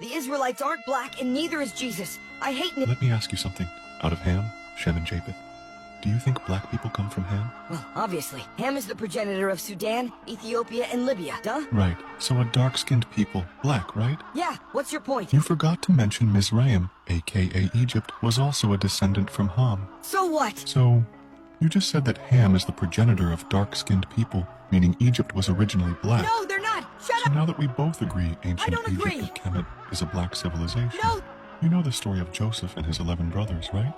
The Israelites aren't black, and neither is Jesus. I hate Let me ask you something. Out of Ham, Shem, and Japheth, do you think black people come from Ham? Well, obviously. Ham is the progenitor of Sudan, Ethiopia, and Libya, duh? Right. So a dark-skinned people. Black, right? Yeah, what's your point? You forgot to mention Mizraim, aka Egypt, was also a descendant from Ham. So what? So, you just said that Ham is the progenitor of dark-skinned people, meaning Egypt was originally black. No, they're not! Shut So up! now that we both agree ancient don't Egypt agree. of Kemet is a black civilization, No! you know the story of Joseph and his 11 brothers, right?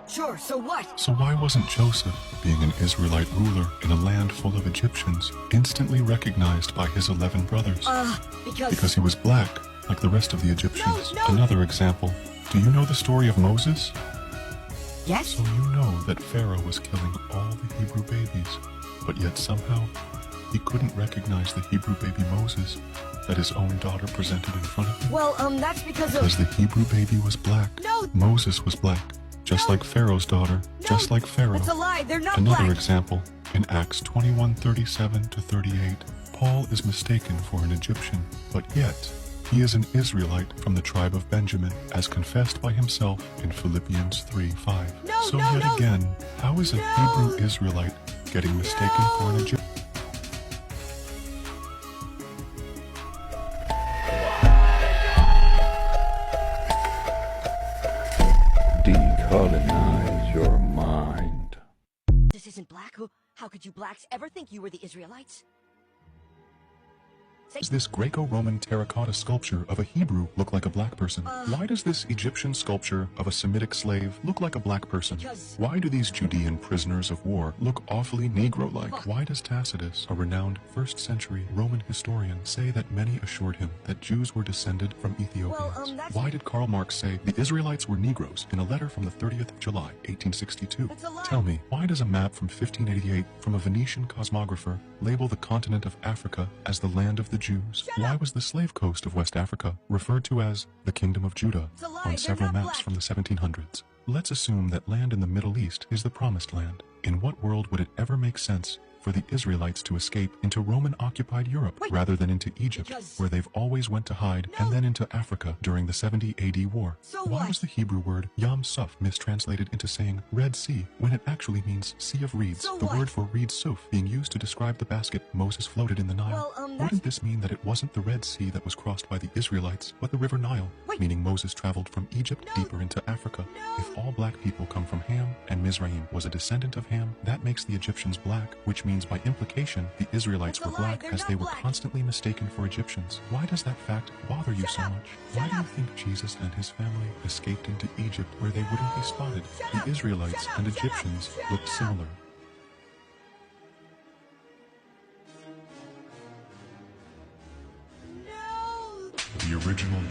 Sure, so what? So why wasn't Joseph, being an Israelite ruler in a land full of Egyptians, instantly recognized by his 11 brothers? Because he was black, like the rest of the Egyptians. No. Another example. Do you know the story of Moses? Yes? So you know that Pharaoh was killing all the Hebrew babies, but yet somehow he couldn't recognize the Hebrew baby Moses that his own daughter presented in front of him. Well, that's because Because the Hebrew baby was black. No! Moses was black, just No. like Pharaoh's daughter, just like Pharaoh. It's a lie, they're not Another black! example, in Acts 21:37-38, Paul is mistaken for an Egyptian, but yet he is an Israelite from the tribe of Benjamin, as confessed by himself in Philippians 3:5. No, So no, yet no. again, how is a No. Hebrew Israelite getting mistaken for an Egyptian? Decolonize your mind. This isn't black. How could you blacks ever think you were the Israelites? Does this Greco-Roman terracotta sculpture of a Hebrew look like a black person? Why does this Egyptian sculpture of a Semitic slave look like a black person? Because- Why do these Judean prisoners of war look awfully Negro-like? Why does Tacitus, a renowned 1st century Roman historian, say that many assured him that Jews were descended from Ethiopians? Well, that's- Why did Karl Marx say the Israelites were Negroes in a letter from the 30th of July, 1862? That's a lie. Tell me, why does a map from 1588 from a Venetian cosmographer label the continent of Africa as the land of the Jews? Why was the slave coast of West Africa referred to as the Kingdom of Judah It's a lie, on they're several not maps black. from the 1700s? Let's assume that land in the Middle East is the Promised Land. In what world would it ever make sense for the Israelites to escape into Roman-occupied Europe Wait. rather than into Egypt, Because- where they've always went to hide, No. and then into Africa during the 70 AD war? So Why what? was the Hebrew word Yam Suf mistranslated into saying Red Sea when it actually means Sea of Reeds, So the what? word for reed suf being used to describe the basket Moses floated in the Nile? Well, that's- Wouldn't this mean that it wasn't the Red Sea that was crossed by the Israelites, but the River Nile, Wait. meaning Moses traveled from Egypt No. deeper into Africa? No. If all black people come from Ham, and Mizraim was a descendant of Ham, that makes the Egyptians black, which means by implication the Israelites That's a were lie, black they're as not they were black. constantly mistaken for Egyptians. Why does that fact bother you Shut so up! much? Shut Why do you up! think Jesus and his family escaped into Egypt where they wouldn't be spotted? Shut The up! Israelites Shut up! and Shut up! Egyptians Shut looked up! similar. No! The original